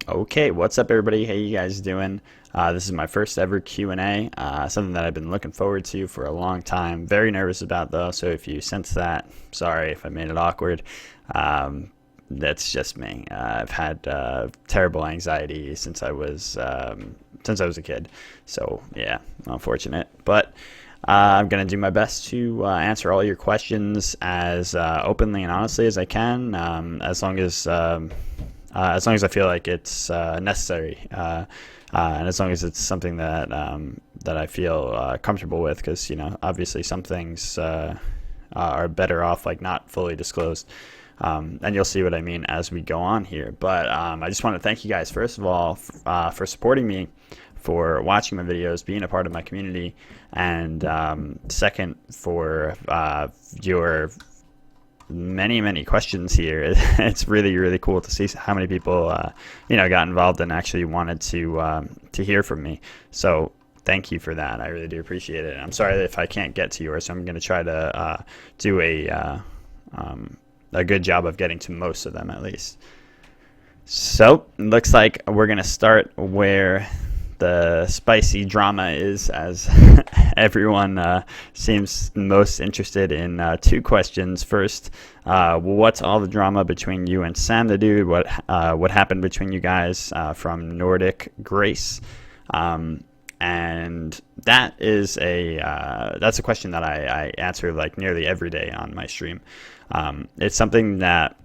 Okay, what's up, everybody? How you guys doing? This is my first ever Q&A, something that I've been looking forward to for a long time. Very nervous about, though, so if you sense that, sorry if I made it awkward. That's just me. I've had terrible anxiety since I was a kid, so yeah, unfortunate. But I'm gonna do my best to answer all your questions as openly and honestly as I can, as long as I feel like it's necessary, and as long as it's something that I feel comfortable with, because obviously some things are better off like not fully disclosed, and you'll see what I mean as we go on here. But I just want to thank you guys first of all for supporting me, for watching my videos, being a part of my community, and second for your many questions here. It's really cool to see how many people got involved and actually wanted to hear from me. So thank you for that. I really do appreciate it. I'm sorry if I can't get to yours, so I'm going to try to do a good job of getting to most of them at least. So it looks like we're going to start where the spicy drama is, as everyone seems most interested in two questions. First, what's all the drama between you and Sam the Dude? What happened between you guys, from Nordic Grace? And that is that's a question that I answer like nearly every day on my stream. It's something that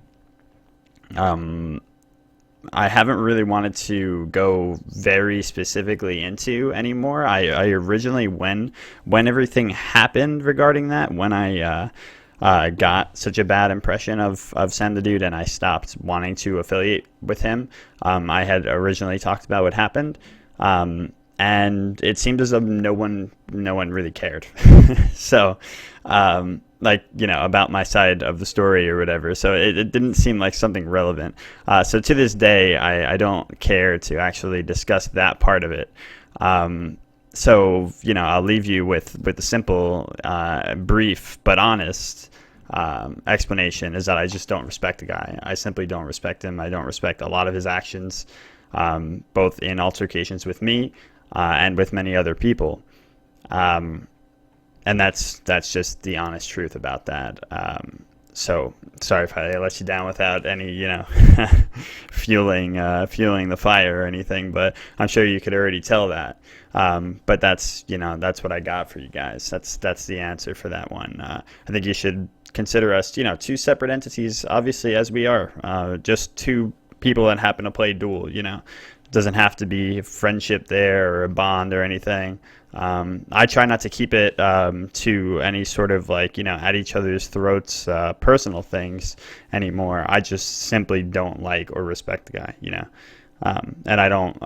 I haven't really wanted to go very specifically into anymore. I originally, when everything happened regarding that, when I got such a bad impression of Sam the Dude and I stopped wanting to affiliate with him, I had originally talked about what happened, and it seemed as though no one really cared. So about my side of the story or whatever. So it didn't seem like something relevant. So to this day, I don't care to actually discuss that part of it. So I'll leave you with the simple, brief but honest explanation is that I just don't respect the guy. I simply don't respect him. I don't respect a lot of his actions, both in altercations with me and with many other people. And that's just the honest truth about that. So sorry if I let you down without any, fueling the fire or anything, but I'm sure you could already tell that. But that's what I got for you guys. That's the answer for that one. I think you should consider us, two separate entities, obviously, as we are, just two people that happen to play Duel. It doesn't have to be friendship there or a bond or anything. I try not to keep it to any sort of at each other's throats personal things anymore. I just simply don't like or respect the guy, and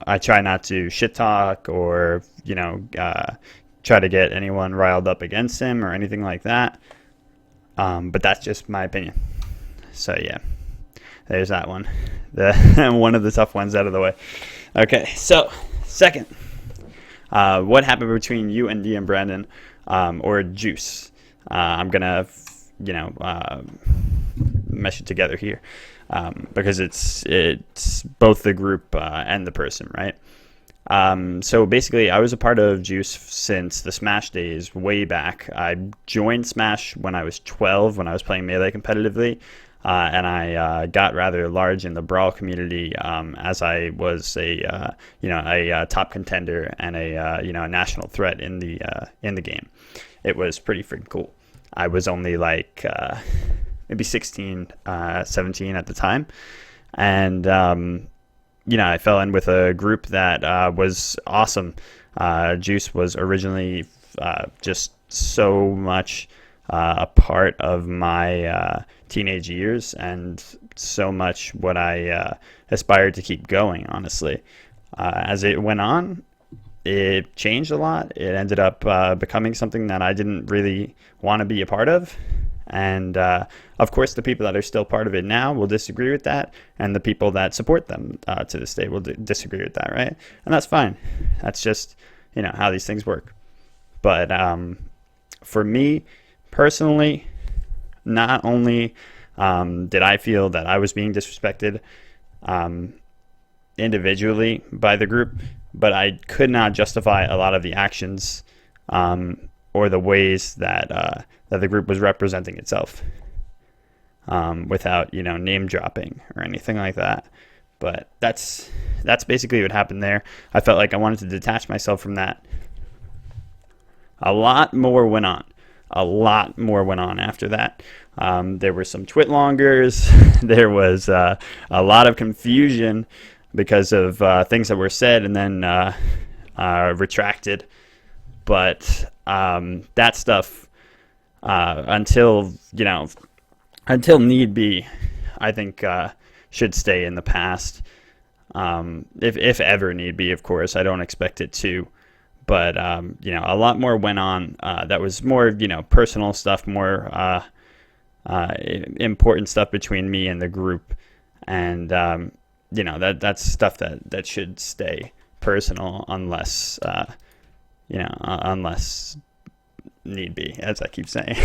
I try not to shit talk or try to get anyone riled up against him or anything like that. But that's just my opinion. So yeah, there's that one. One of the tough ones out of the way. Okay, so second. What happened between you and D and Brandon, or Juice? I'm gonna, mesh it together here, because it's both the group and the person, right? So basically, I was a part of Juice since the Smash days, way back. I joined Smash when I was 12, when I was playing Melee competitively. And I got rather large in the Brawl community, as I was a top contender and a national threat in the game. It was pretty freaking cool. I was only maybe 16, 17 at the time, and I fell in with a group that was awesome. Juice was originally just so much a part of my teenage years, and so much what I aspired to keep going, honestly. As it went on, it changed a lot. It ended up becoming something that I didn't really want to be a part of. And of course, the people that are still part of it now will disagree with that, and the people that support them to this day will disagree with that, right? And that's fine. That's just how these things work. But for me personally, not only did I feel that I was being disrespected, individually by the group, but I could not justify a lot of the actions or the ways that that the group was representing itself without name dropping or anything like that. But that's basically what happened there. I felt like I wanted to detach myself from that. A lot more went on after that. There were some twitlongers. There was a lot of confusion because of things that were said and then retracted. But that stuff, until need be, I think should stay in the past. If ever need be, of course. I don't expect it to. But a lot more went on. That was more personal stuff, more important stuff between me and the group, and that's stuff that should stay personal unless unless need be, as I keep saying.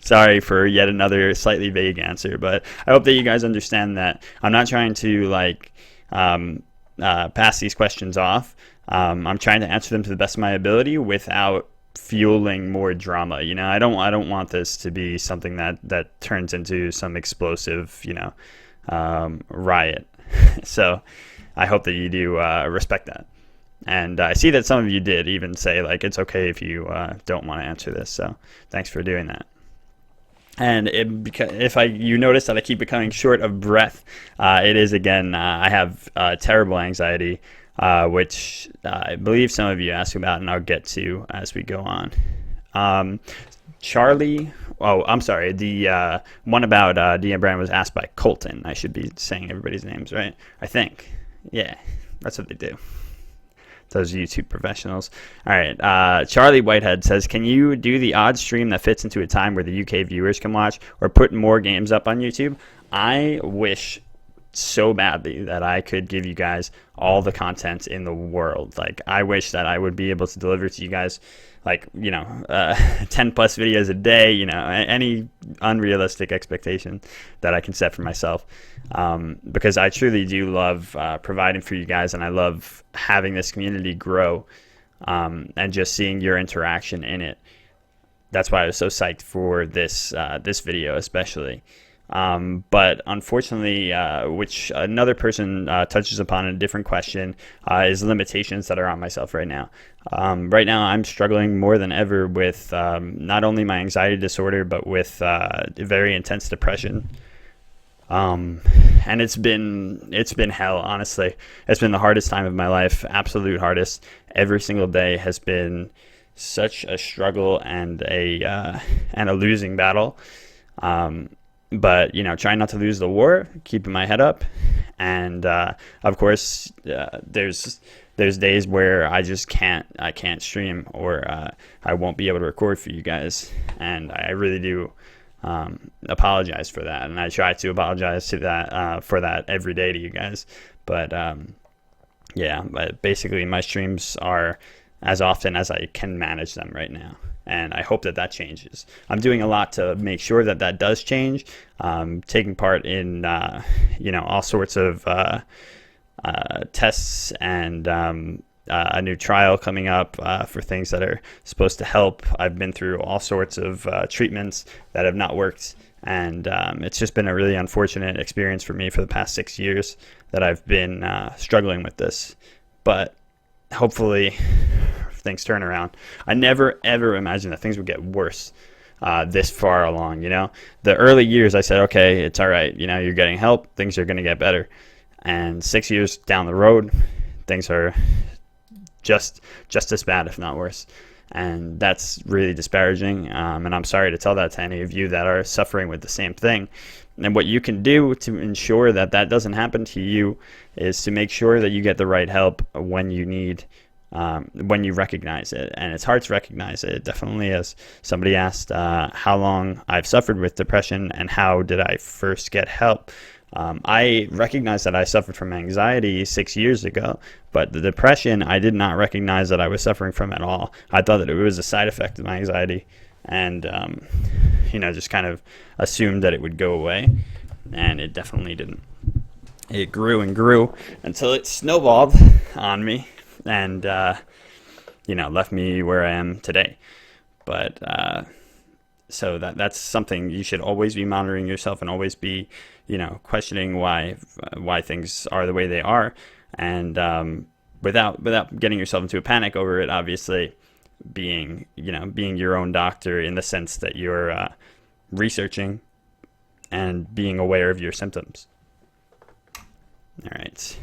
Sorry for yet another slightly vague answer, but I hope that you guys understand that I'm not trying to pass these questions off. I'm trying to answer them to the best of my ability without fueling more drama. I don't want this to be something that turns into some explosive, riot. So I hope that you do respect that. And I see that some of you did even say it's okay if you don't want to answer this. So thanks for doing that. And you notice that I keep becoming short of breath, it is again, I have terrible anxiety, which I believe some of you asked about, and I'll get to as we go on. Charlie, I'm sorry, the one about DM Brand was asked by Colton. I should be saying everybody's names right, I think. Yeah, that's what they do. Those YouTube professionals. All right. Charlie Whitehead says, can you do the odd stream that fits into a time where the UK viewers can watch, or put more games up on YouTube? I wish so badly that I could give you guys all the content in the world. I wish that I would be able to deliver to you guys 10 plus videos a day, any unrealistic expectation that I can set for myself, because I truly do love providing for you guys, and I love having this community grow, and just seeing your interaction in it. That's why I was so psyched for this video especially. But unfortunately, which another person touches upon in a different question, is limitations that are on myself right now. Right now, I'm struggling more than ever with not only my anxiety disorder, but with very intense depression. And it's been hell, honestly. It's been the hardest time of my life, absolute hardest. Every single day has been such a struggle and a losing battle. But trying not to lose the war, keeping my head up, and of course, there's days where I just can't stream, or I won't be able to record for you guys, and I really do apologize for that, and I try to apologize to that for that every day to you guys. But yeah, but basically my streams are as often as I can manage them right now. And I hope that changes. I'm doing a lot to make sure that does change. Taking part in, all sorts of tests, and a new trial coming up for things that are supposed to help. I've been through all sorts of treatments that have not worked. And it's just been a really unfortunate experience for me for the past 6 years that I've been struggling with this. But hopefully things turn around. I never ever imagined that things would get worse this far along. The early years I said, okay, it's all right, you're getting help, things are going to get better. And 6 years down the road, things are just as bad, if not worse. And that's really disparaging, and I'm sorry to tell that to any of you that are suffering with the same thing. And what you can do to ensure that doesn't happen to you is to make sure that you get the right help when you need, when you recognize it. And it's hard to recognize it. It definitely is. Somebody asked how long I've suffered with depression and how did I first get help. I recognized that I suffered from anxiety 6 years ago, but the depression I did not recognize that I was suffering from at all. I thought that it was a side effect of my anxiety, and just kind of assumed that it would go away, and it definitely didn't. it grew and grew until it snowballed on me and, left me where I am today. But so that's something you should always be monitoring yourself and always be, questioning why things are the way they are, and without getting yourself into a panic over it. Obviously, being your own doctor in the sense that you're researching and being aware of your symptoms. All right.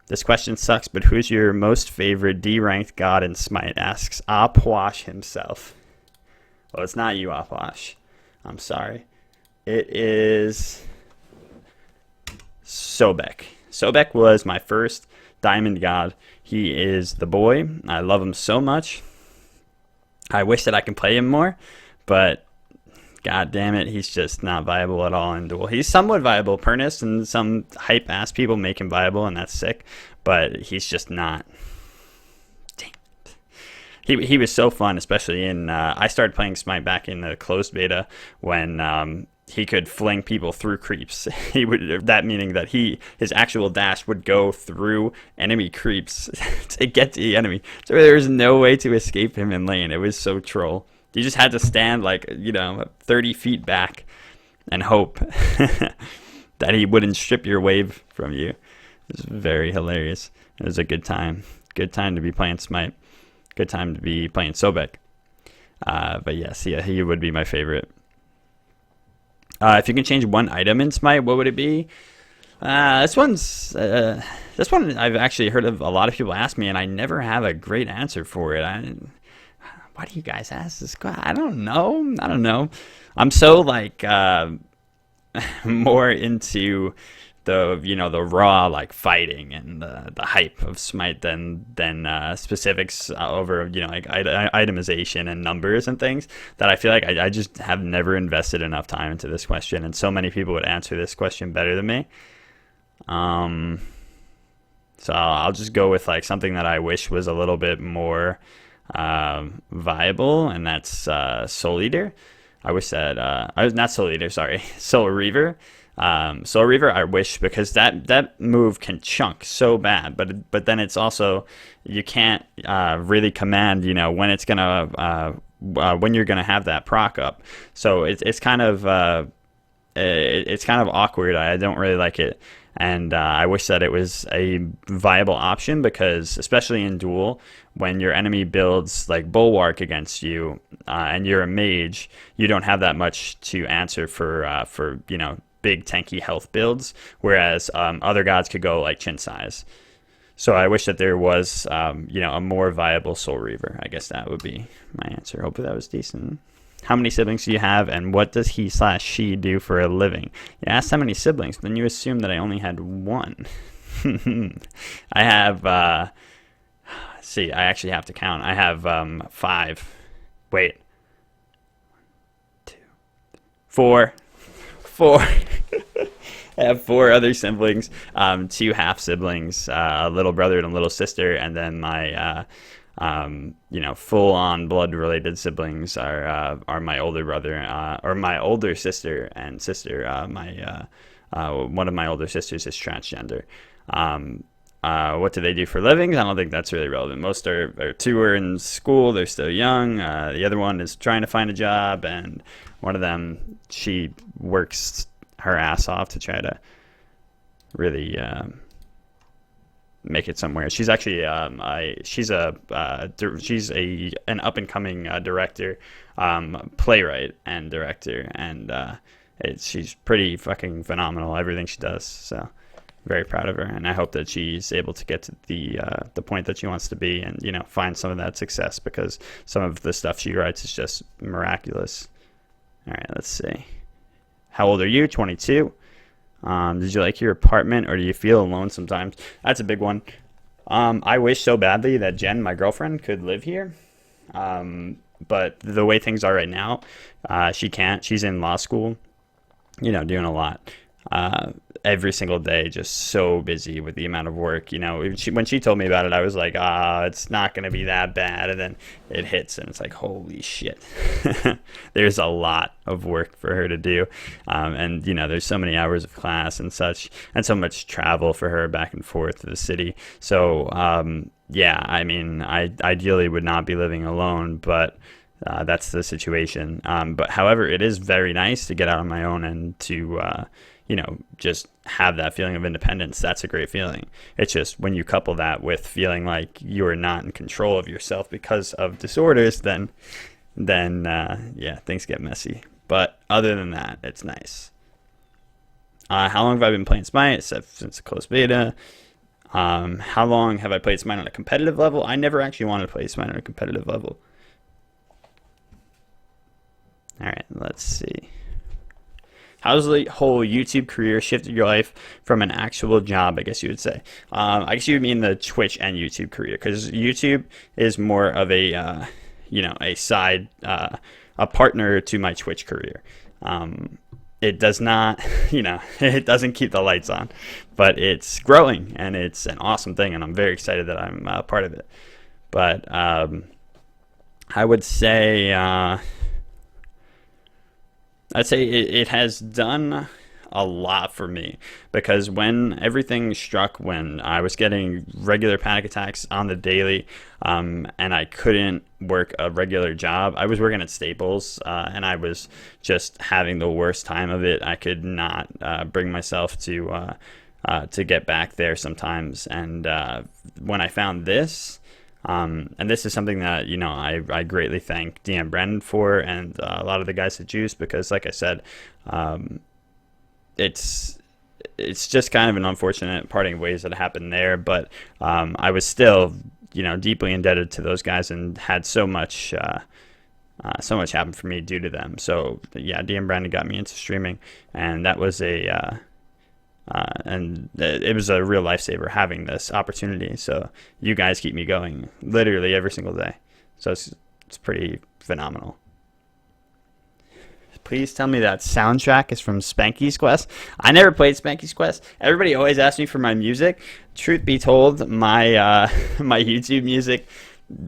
This question sucks, but who's your most favorite D-ranked god in Smite? Asks Opwash himself. Well, it's not you, Opwash. I'm sorry. It is Sobek. Sobek was my first diamond god. He is the boy. I love him so much. I wish that I can play him more, but god damn it, he's just not viable at all in Duel. He's somewhat viable. Pernus and some hype-ass people make him viable, and that's sick, but he's just not. Damn it. He was so fun, especially in... I started playing Smite back in the closed beta when he could fling people through creeps. That meaning that his actual dash would go through enemy creeps to get to the enemy. So there was no way to escape him in lane. It was so troll. You just had to stand 30 feet back and hope that he wouldn't strip your wave from you. It was very hilarious. It was a good time. Good time to be playing Smite. Good time to be playing Sobek. But yes, yeah, he would be my favorite. If you can change one item in Smite, what would it be? This one I've actually heard of a lot of people ask me, and I never have a great answer for it. Why do you guys ask this question? I don't know. I'm so more into the raw fighting and the hype of Smite than specifics over itemization and numbers and things, that I feel like I just have never invested enough time into this question, and so many people would answer this question better than me. So I'll just go with something that I wish was a little bit more viable, and that's Soul Eater. I wish that I was not Soul Eater, sorry, Soul Reaver. Soul Reaver, I wish, because that move can chunk so bad, but then it's also, you can't really command when it's gonna when you're gonna have that proc up. So it's kind of awkward. I don't really like it. And I wish that it was a viable option, because especially in Duel, when your enemy builds Bulwark against you and you're a mage, you don't have that much to answer for big tanky health builds, whereas other gods could go Chin Size. So I wish that there was a more viable Soul Reaver. I guess that would be my answer. Hopefully that was decent. How many siblings do you have, and what does he/she do for a living? You asked how many siblings, then you assume that I only had one. I have, I actually have to count. I have 5. Wait. 2, 4. 4. I have 4 other siblings, 2 half siblings, a little brother and a little sister, and then my full-on blood-related siblings are my older brother, or my older sister and sister. One of my older sisters is transgender. What do they do for livings? I don't think that's really relevant. Most are 2 are in school. They're still young. The other one is trying to find a job, and one of them, she works her ass off to try to really make it somewhere. She's actually she's an up and coming director, playwright and director, and she's pretty fucking phenomenal, everything she does. So very proud of her, and I hope that she's able to get to the point that she wants to be, and find some of that success, because some of the stuff she writes is just miraculous. All right, let's see. How old are you? 22. Did you like your apartment, or do you feel alone sometimes? That's a big one. I wish so badly that Jen, my girlfriend, could live here. But the way things are right now, she can't. She's in law school, doing a lot. every single day just so busy with the amount of work. You know, when she told me about it, I was like, it's not going to be that bad. And then it hits and it's like, holy shit. There's a lot of work for her to do. And, you know, there's so many hours of class and such, and so much travel for her back and forth to the city. So, yeah, I mean, I ideally would not be living alone, but that's the situation. But however, it is very nice to get out on my own and to, you know, just have that feeling of independence. That's a great feeling. It's just when you couple that with feeling like you're not in control of yourself because of disorders, then yeah, things get messy. But other than that, it's nice. How long have I been playing Smite? Since the closed beta. How long have I played Smite on a competitive level? I never actually wanted to play Smite on a competitive level. All right, let's see. How's the whole YouTube career shifted your life from an actual job, I guess you would say? I guess you would mean the Twitch and YouTube career, because YouTube is more of a, you know, a side, a partner to my Twitch career. It does not, you know, it doesn't keep the lights on, but it's growing and it's an awesome thing, and I'm very excited that I'm part of it. But I would say, I'd say it has done a lot for me, because when everything struck, when I was getting regular panic attacks on the daily, and I couldn't work a regular job. I was working at Staples, and I was just having the worst time of it. I could not bring myself to get back there sometimes. And when I found this, and this is something that, you know, I greatly thank DM Brennan for, and a lot of the guys at Juice, because like I said, it's just kind of an unfortunate parting of ways that happened there, but I was still, you know, deeply indebted to those guys, and had so much happen for me due to them. So yeah, DM Brennan got me into streaming, and that was and it was a real lifesaver having this opportunity. So you guys keep me going literally every single day. So it's pretty phenomenal. Please tell me that soundtrack is from Spanky's Quest. I never played Spanky's Quest. Everybody always asks me for my music. Truth be told, my my YouTube music,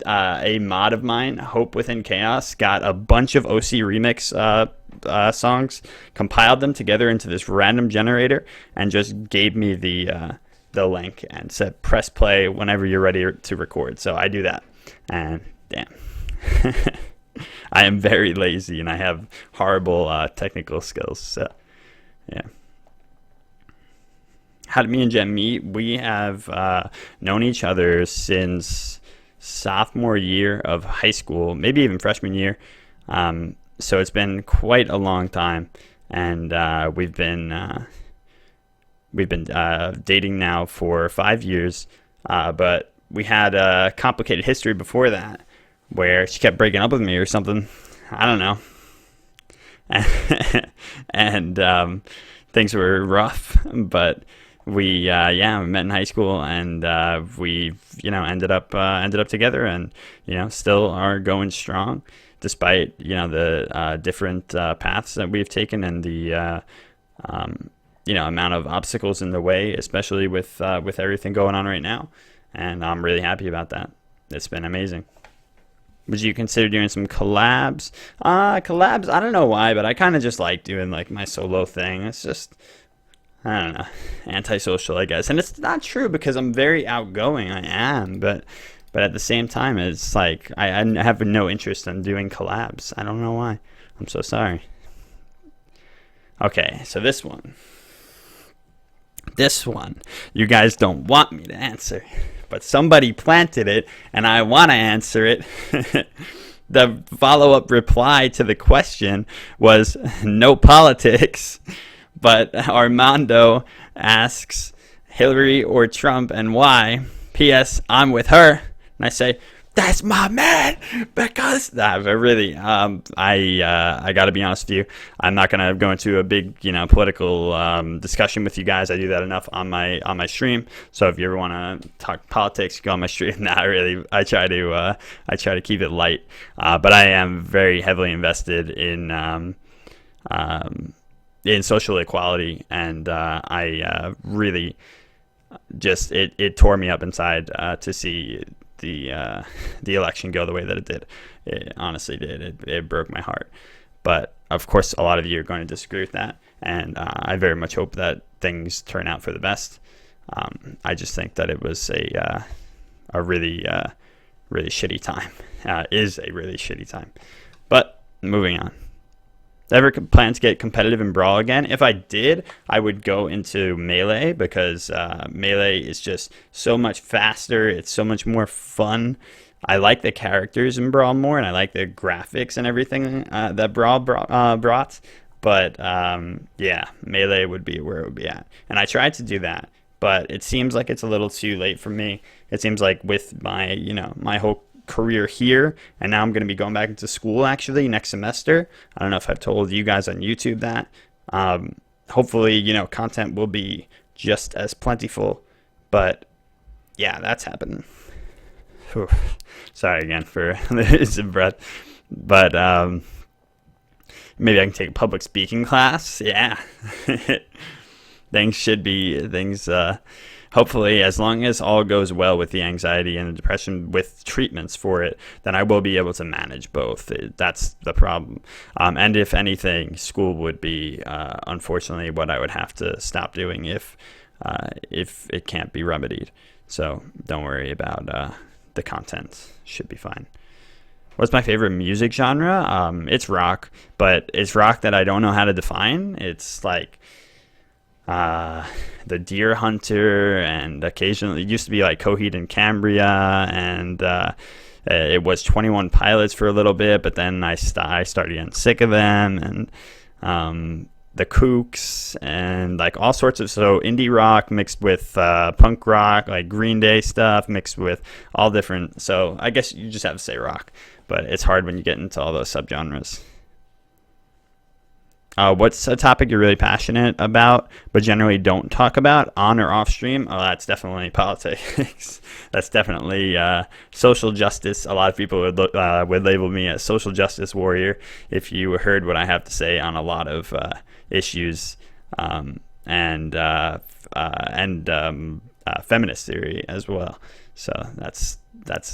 a mod of mine, Hope Within Chaos, got a bunch of OC remix songs, compiled them together into this random generator, and just gave me the link and said press play whenever you're ready to record. So I do that, and damn. I am very lazy and I have horrible technical skills. So yeah. How did me and Jen meet? We have known each other since sophomore year of high school, maybe even freshman year. So it's been quite a long time, and we've been dating now for 5 years. But we had a complicated history before that, where she kept breaking up with me or something. I don't know. And things were rough, but we met in high school, and we ended up together, and still are going strong, despite the different paths that we've taken, and the amount of obstacles in the way, especially with everything going on right now. And I'm really happy about that. It's been amazing. Would you consider doing some collabs? Collabs, I don't know why, but I kind of just like doing like my solo thing. It's just, I don't know, antisocial, I guess. And it's not true, because I'm very outgoing. I am, but at the same time, it's like I have no interest in doing collabs. I don't know why. I'm so sorry. Okay, so this one, you guys don't want me to answer, but somebody planted it, and I want to answer it. The follow-up reply to the question was no politics, but Armando asks Hillary or Trump and why. P.S. I'm with her, and I say, that's my man, because really, I got to be honest with you. I'm not gonna go into a big, political discussion with you guys. I do that enough on my stream. So if you ever want to talk politics, go on my stream. Not really. I try to keep it light. But I am very heavily invested in in social equality, and I really just it tore me up inside to see the election go the way that it did. It honestly did. It broke my heart. But of course, a lot of you are going to disagree with that, and I very much hope that things turn out for the best. I just think that it was a really really shitty time. Is a really shitty time. But moving on. Ever plan to get competitive in Brawl again? If I did, I would go into Melee, because Melee is just so much faster. It's so much more fun. I like the characters in Brawl more, and I like the graphics and everything that Brawl brought. But yeah, Melee would be where it would be at. And I tried to do that, but it seems like it's a little too late for me. It seems like with my, my whole career here, and now I'm going to be going back into school actually next semester. I don't know if I've told you guys on YouTube that. Hopefully, content will be just as plentiful, but yeah, that's happening. Whew. Sorry again for some breath, but maybe I can take a public speaking class. Yeah. things hopefully, as long as all goes well with the anxiety and the depression with treatments for it, then I will be able to manage both. That's the problem. And if anything, school would be, unfortunately, what I would have to stop doing if it can't be remedied. So don't worry about the content. Should be fine. What's my favorite music genre? It's rock, but it's rock that I don't know how to define. It's like the Deer Hunter, and occasionally it used to be like Coheed and Cambria, and it was 21 Pilots for a little bit, but then I started getting sick of them, and the Kooks, and like all sorts of, so indie rock mixed with punk rock, like Green Day stuff mixed with all different, so I guess you just have to say rock, but it's hard when you get into all those subgenres. What's a topic you're really passionate about but generally don't talk about on or off stream? Oh, that's definitely politics. That's definitely social justice. A lot of people would label me a social justice warrior if you heard what I have to say on a lot of issues, and feminist theory as well. So that's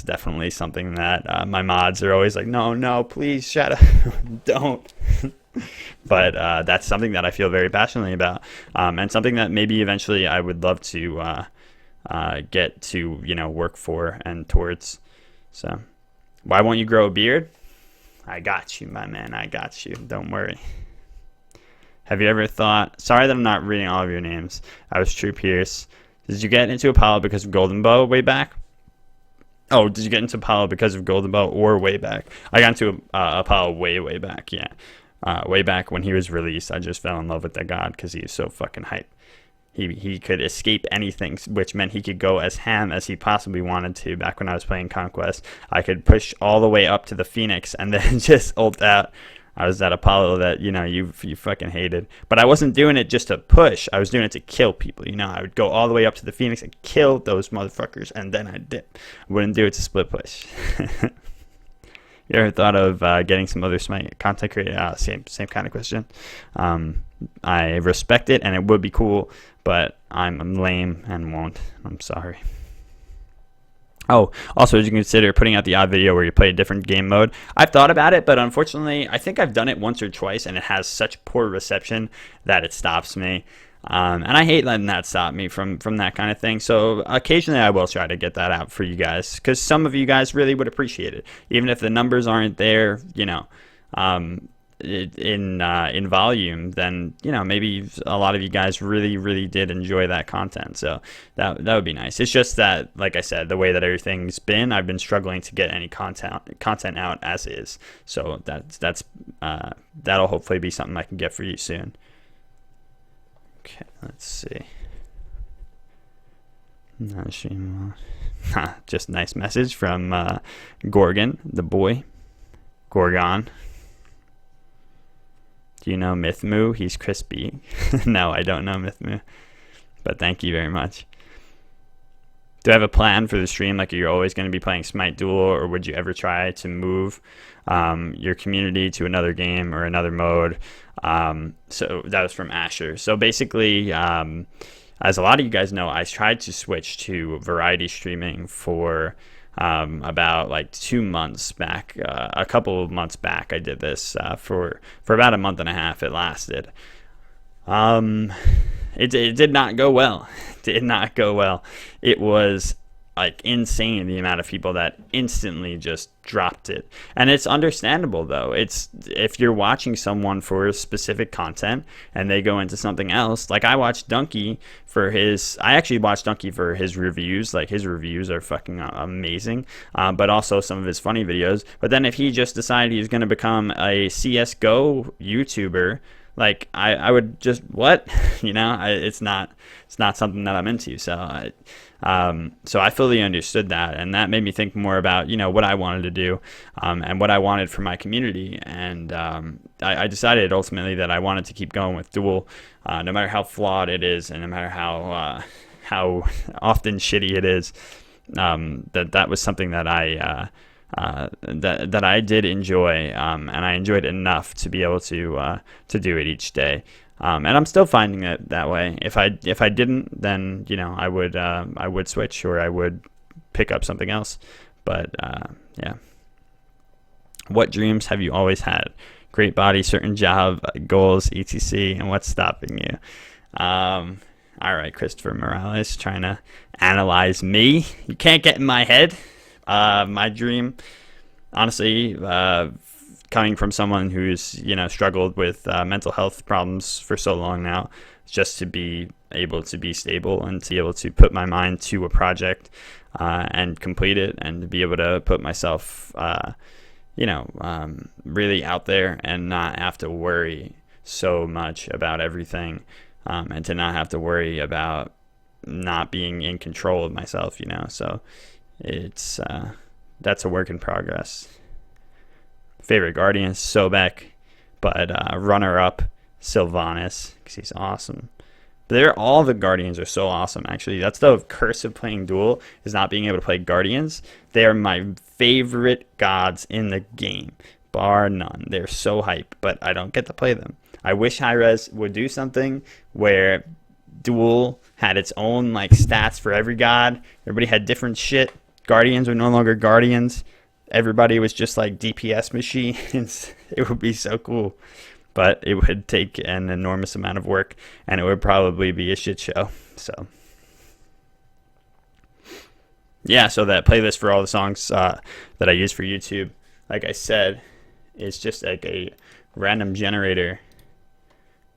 definitely something that my mods are always like, no, please shut up, don't. But that's something that I feel very passionately about, and something that maybe eventually I would love to get to, work for and towards. So why won't you grow a beard? I got you, my man. I got you. Don't worry. Have you ever thought, sorry that I'm not reading all of your names. I was True Pierce. Did you get into Apollo because of Golden Bow way back? Oh, did you get into Apollo because of Golden Bow or way back? I got into Apollo way back, yeah. Way back when he was released, I just fell in love with that god because he was so fucking hype. He could escape anything, which meant he could go as ham as he possibly wanted to. Back when I was playing Conquest, I could push all the way up to the Phoenix and then just ult out. I was that Apollo that you fucking hated, but I wasn't doing it just to push. I was doing it to kill people. I would go all the way up to the Phoenix and kill those motherfuckers, and then I'd dip. I wouldn't do it to split push. You ever thought of getting some other Smite content creator? Same kind of question. I respect it, and it would be cool, but I'm lame and won't. I'm sorry. Oh, also, would you consider putting out the odd video where you play a different game mode? I've thought about it, but unfortunately, I think I've done it once or twice, and it has such poor reception that it stops me. And I hate letting that stop me from that kind of thing. So occasionally I will try to get that out for you guys, because some of you guys really would appreciate it, even if the numbers aren't there, in volume. Then maybe a lot of you guys really did enjoy that content. So that would be nice. It's just that, like I said, the way that everything's been, I've been struggling to get any content out as is. So that'll hopefully be something I can get for you soon. Okay, let's see. Just a nice message from Gorgon, the boy. Gorgon. Do you know Mythmoo? He's crispy. No, I don't know Mythmoo. But thank you very much. Do I have a plan for the stream? Like, you're always going to be playing Smite Duel, or would you ever try to move your community to another game or another mode? So that was from Asher. So basically, as a lot of you guys know, I tried to switch to variety streaming for about like 2 months back. A couple of months back, I did this for about a month and a half. It lasted. It did not go well. Did not go well. It was like insane the amount of people that instantly just dropped it. And it's understandable though. It's if you're watching someone for specific content and they go into something else. Like I watched Donkey for his reviews. Like his reviews are fucking amazing. But also some of his funny videos. But then if he just decided he was going to become a CS:GO YouTuber, like I would just what it's not something that I'm into. So I fully understood that, and that made me think more about what I wanted to do and what I wanted for my community. And I decided ultimately that I wanted to keep going with Duel, no matter how flawed it is, and no matter how often shitty it is. That was something that that I did enjoy, and I enjoyed enough to be able to do it each day. And I'm still finding it that way. If I didn't, then I would switch, or I would pick up something else. But yeah. What dreams have you always had? Great body, certain job, goals, etc. And what's stopping you? All right, Christopher Morales trying to analyze me. You can't get in my head. My dream, honestly, coming from someone who's struggled with mental health problems for so long now, just to be able to be stable and to be able to put my mind to a project and complete it, and to be able to put myself really out there and not have to worry so much about everything, and to not have to worry about not being in control of myself. So it's that's a work in progress. Favorite Guardians, Sobek, but runner-up, Sylvanas, because he's awesome. But all the Guardians are so awesome, actually. That's the curse of playing Duel, is not being able to play Guardians. They are my favorite gods in the game, bar none. They're so hype, but I don't get to play them. I wish Hi-Rez would do something where Duel had its own stats for every god. Everybody had different shit. Guardians were no longer Guardians. Everybody was just DPS machines. It would be so cool. But it would take an enormous amount of work, and it would probably be a shit show. So yeah, so that playlist for all the songs that I use for YouTube, like I said, is just a random generator.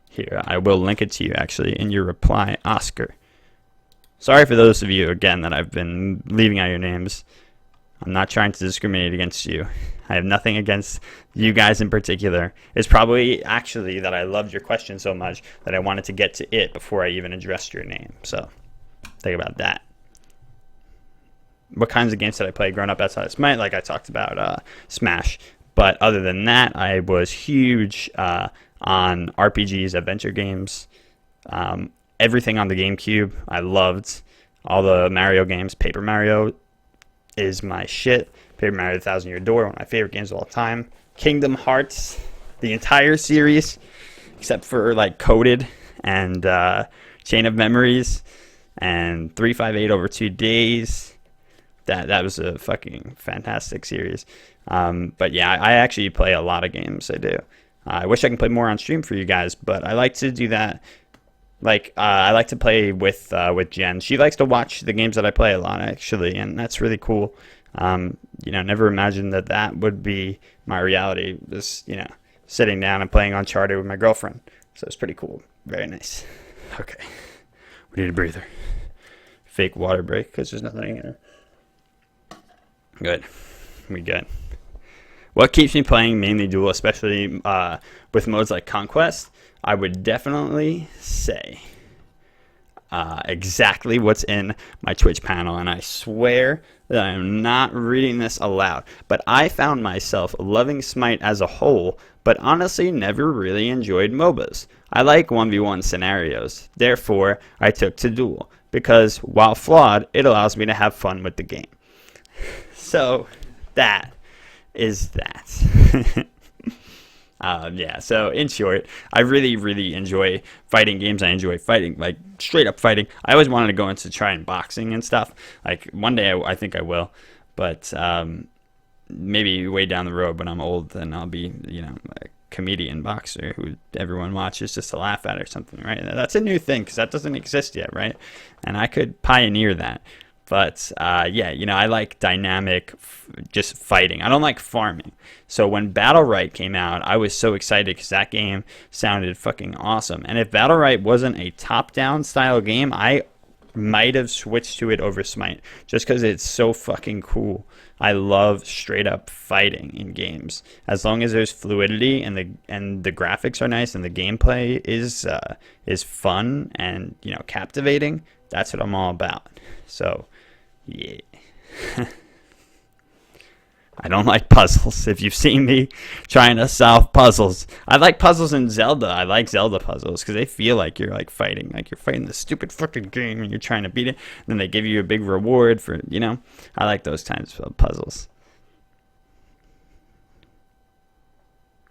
Here, I will link it to you actually in your reply, Oscar. Sorry for those of you, again, that I've been leaving out your names. I'm not trying to discriminate against you. I have nothing against you guys in particular. It's probably actually that I loved your question so much that I wanted to get to it before I even addressed your name. So think about that. What kinds of games did I play growing up outside of Smite? Like I talked about Smash. But other than that, I was huge on RPGs, adventure games, everything on the GameCube. I loved all the Mario games. Paper Mario is my shit. Paper Mario: The Thousand Year Door, one of my favorite games of all time. Kingdom Hearts, the entire series, except for Coded and Chain of Memories and 358 Over 2 Days. That was a fucking fantastic series. But yeah, I actually play a lot of games. I do. I wish I can play more on stream for you guys, but I like to do that. I like to play with Jen. She likes to watch the games that I play a lot, actually, and that's really cool. Never imagined that would be my reality. Just sitting down and playing Uncharted with my girlfriend. So it's pretty cool. Very nice. Okay, we need a breather. Fake water break because there's nothing in here. Good. We good. What keeps me playing mainly Duel, especially with modes like Conquest? I would definitely say exactly what's in my Twitch panel, and I swear that I'm not reading this aloud, but I found myself loving Smite as a whole, but honestly never really enjoyed MOBAs. I like 1v1 scenarios, therefore I took to Duel, because while flawed, it allows me to have fun with the game. So that is that. Yeah, so in short, I really, really enjoy fighting games. I enjoy fighting, like straight up fighting. I always wanted to go into trying boxing and stuff. Like one day, I think I will, but maybe way down the road when I'm old, then I'll be, a comedian boxer who everyone watches just to laugh at or something, right? That's a new thing because that doesn't exist yet, right? And I could pioneer that. But yeah, I like dynamic, just fighting. I don't like farming. So when Battle Right came out, I was so excited because that game sounded fucking awesome. And if Battle Right wasn't a top-down style game, I might have switched to it over Smite just because it's so fucking cool. I love straight up fighting in games. As long as there's fluidity and the graphics are nice and the gameplay is fun and captivating, that's what I'm all about. So yeah. I don't like puzzles. If you've seen me trying to solve puzzles, I like puzzles in Zelda. I like Zelda puzzles because they feel like you're like fighting the stupid fucking game and you're trying to beat it. And then they give you a big reward for, I like those kinds of puzzles.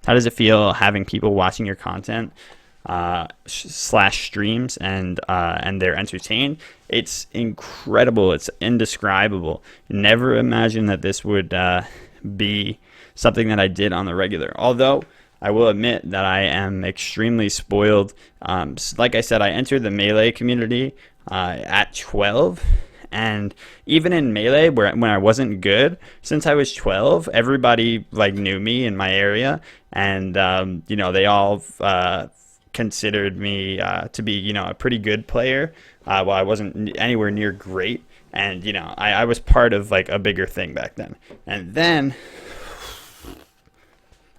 How does it feel having people watching your content slash streams and they're entertained? It's incredible. It's indescribable. Never imagined that this would be something that I did on the regular. Although I will admit that I am extremely spoiled. Like I said, I entered the Melee community at 12. And even in Melee, when I wasn't good, since I was 12, everybody knew me in my area, and they all considered me to be a pretty good player. While I wasn't anywhere near great, and I was part of a bigger thing back then. And then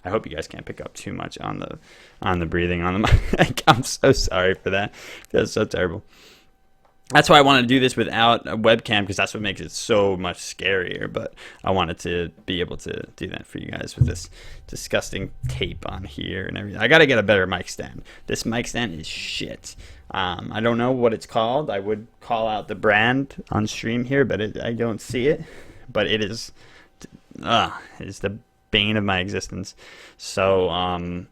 I hope you guys can't pick up too much on the breathing on the mic. I'm so sorry for that. It feels so terrible. That's why I want to do this without a webcam, because that's what makes it so much scarier. But I wanted to be able to do that for you guys with this disgusting tape on here and everything. I got to get a better mic stand. This mic stand is shit. I don't know what it's called. I would call out the brand on stream here, but I don't see it. But it is the bane of my existence. So,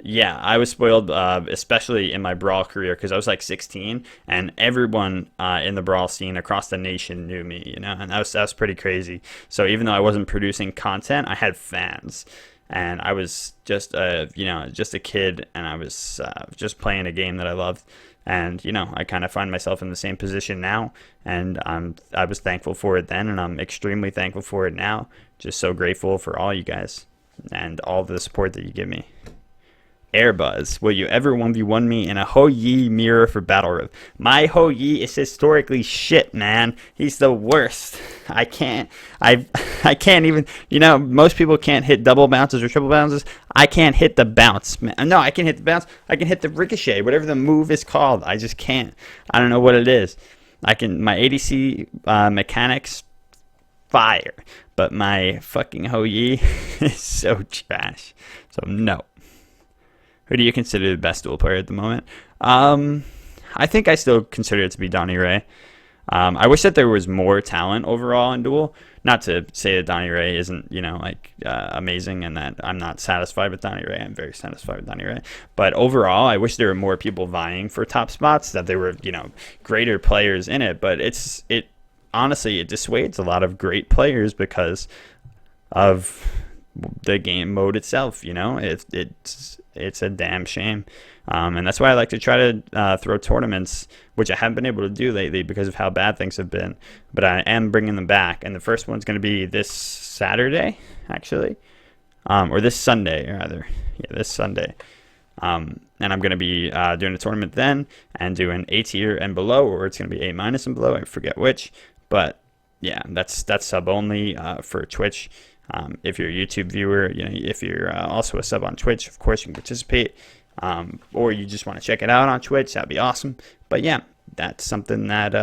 yeah, I was spoiled, especially in my Brawl career, because I was 16, and everyone in the Brawl scene across the nation knew me, and that was pretty crazy. So even though I wasn't producing content, I had fans, and I was just a kid, and I was just playing a game that I loved, and I kind of find myself in the same position now, and I was thankful for it then, and I'm extremely thankful for it now. Just so grateful for all you guys and all the support that you give me. Airbuzz, will you ever 1v1 me in a Ho Yi mirror for Battle Rift? My Ho Yi is historically shit, man. He's the worst. I can't even, most people can't hit double bounces or triple bounces. I can't hit the bounce, man. No, I can hit the bounce. I can hit the ricochet, whatever the move is called. I just can't. I don't know what it is. My ADC mechanics, fire. But my fucking Ho Yi is so trash. So no. Who do you consider the best duel player at the moment? I think I still consider it to be Donnie Ray. I wish that there was more talent overall in duel. Not to say that Donnie Ray isn't, amazing and that I'm not satisfied with Donnie Ray. I'm very satisfied with Donnie Ray. But overall, I wish there were more people vying for top spots, that there were, greater players in it. But honestly, it dissuades a lot of great players because of the game mode itself. It's a damn shame, and that's why I like to try to throw tournaments, which I haven't been able to do lately because of how bad things have been, but I am bringing them back, and the first one's going to be this Saturday, actually, or this Sunday, rather. Yeah, this Sunday. And I'm going to be doing a tournament then and doing A tier and below, or it's going to be A- and below, I forget which, but yeah, that's sub only for Twitch. If you're a YouTube viewer, if you're also a sub on Twitch, of course you can participate, or you just want to check it out on Twitch, that'd be awesome. But yeah, that's something that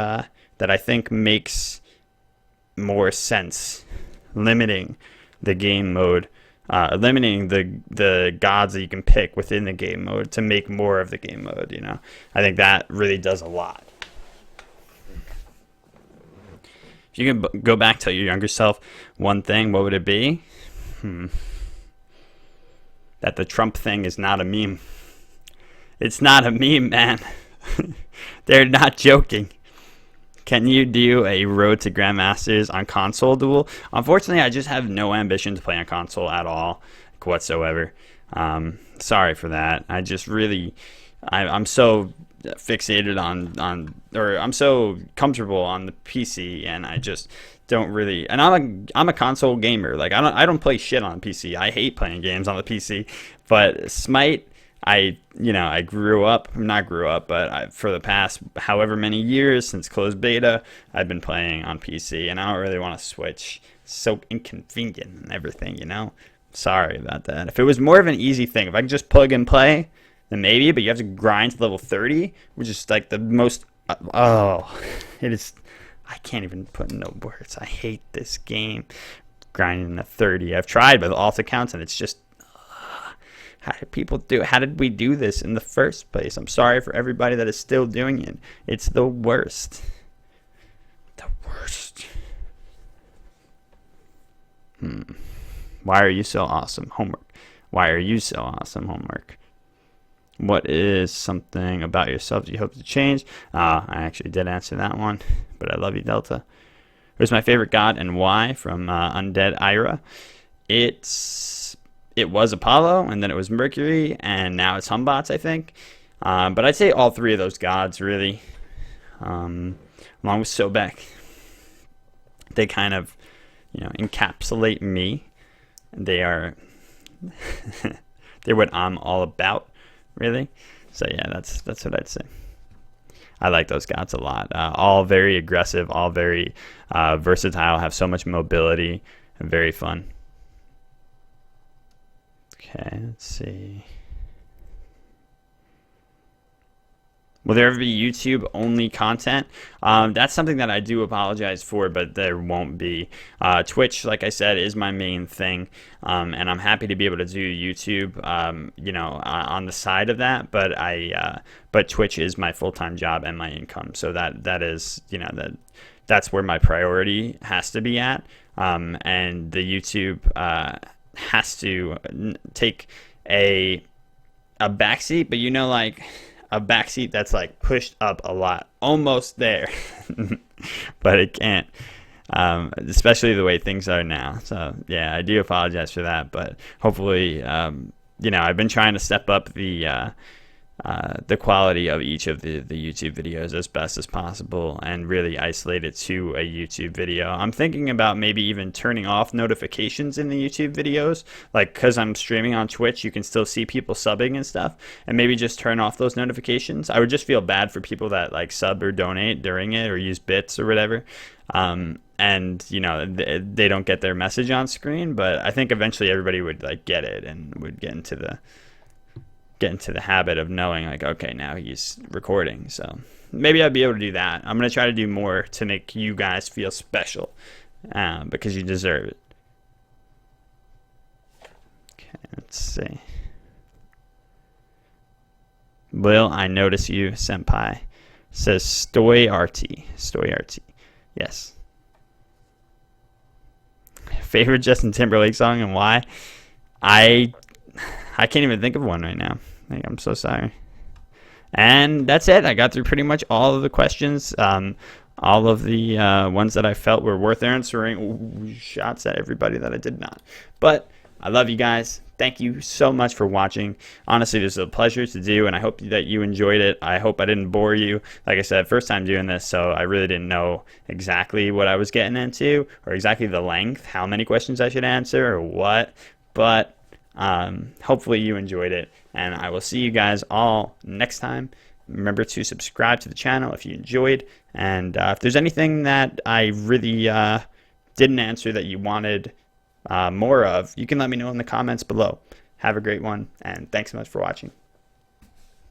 I think makes more sense, limiting the game mode, limiting the gods that you can pick within the game mode to make more of the game mode. I think that really does a lot. If you could go back, tell your younger self one thing, what would it be? that the Trump thing is not a meme. It's not a meme, man. They're not joking. Can you do a Road to Grandmasters on console duel? Unfortunately, I just have no ambition to play on console at all, whatsoever. Sorry for that. I just really, I'm so fixated or I'm so comfortable on the PC, and I just don't really. And I'm a console gamer. Like I don't play shit on PC. I hate playing games on the PC. But Smite, I not grew up, but for the past however many years since closed beta, I've been playing on PC, and I don't really want to switch. It's so inconvenient and everything, Sorry about that. If it was more of an easy thing, if I could just plug and play, then maybe, but you have to grind to level 30, which is like the most, it is, I can't even put in no words. I hate this game, grinding to 30. I've tried with alt accounts, and it's just, how did we do this in the first place? I'm sorry for everybody that is still doing it. It's the worst. The worst. Why are you so awesome? Homework. Why are you so awesome? Homework. What is something about yourself you hope to change? I actually did answer that one, but I love you, Delta. Who's my favorite god and why? From Undead Ira. It was Apollo, and then it was Mercury, and now it's Humbots, I think. But I'd say all three of those gods, really, along with Sobek. They kind of, encapsulate me. They are, they're what I'm all about, really. So yeah, that's what I'd say. I like those gods a lot. All very aggressive, all very versatile, have so much mobility, and very fun. Okay, let's see. Will there ever be YouTube only content? That's something that I do apologize for, but there won't be. Twitch, like I said, is my main thing, and I'm happy to be able to do YouTube, on the side of that. But Twitch is my full-time job and my income, so that is, that's where my priority has to be at, and the YouTube has to take a backseat, but like a backseat that's like pushed up a lot, almost there, but it can't, especially the way things are now. So yeah, I do apologize for that, but hopefully, I've been trying to step up the quality of each of the YouTube videos as best as possible and really isolate it to a YouTube video. I'm thinking about maybe even turning off notifications in the YouTube videos, like because I'm streaming on Twitch, you can still see people subbing and stuff, and maybe just turn off those notifications. I would just feel bad for people that like sub or donate during it or use bits or whatever. And they don't get their message on screen, but I think eventually everybody would like get it and would get into the habit of knowing like, okay, now he's recording. So maybe I'd be able to do that. I'm going to try to do more to make you guys feel special, because you deserve it. Okay, let's see. Will I notice you, senpai? Says Stoy RT. Yes. Favorite Justin Timberlake song and why? I can't even think of one right now. I'm so sorry. And that's it. I got through pretty much all of the questions. All of the ones that I felt were worth answering. Ooh, shots at everybody that I did not. But I love you guys. Thank you so much for watching. Honestly, this is a pleasure to do, and I hope that you enjoyed it. I hope I didn't bore you. Like I said, first time doing this, so I really didn't know exactly what I was getting into or exactly the length, how many questions I should answer or what. But hopefully you enjoyed it, and I will see you guys all next time. Remember to subscribe to the channel if you enjoyed, and if there's anything that I really didn't answer that you wanted more of, you can let me know in the comments below. Have a great one, and thanks so much for watching.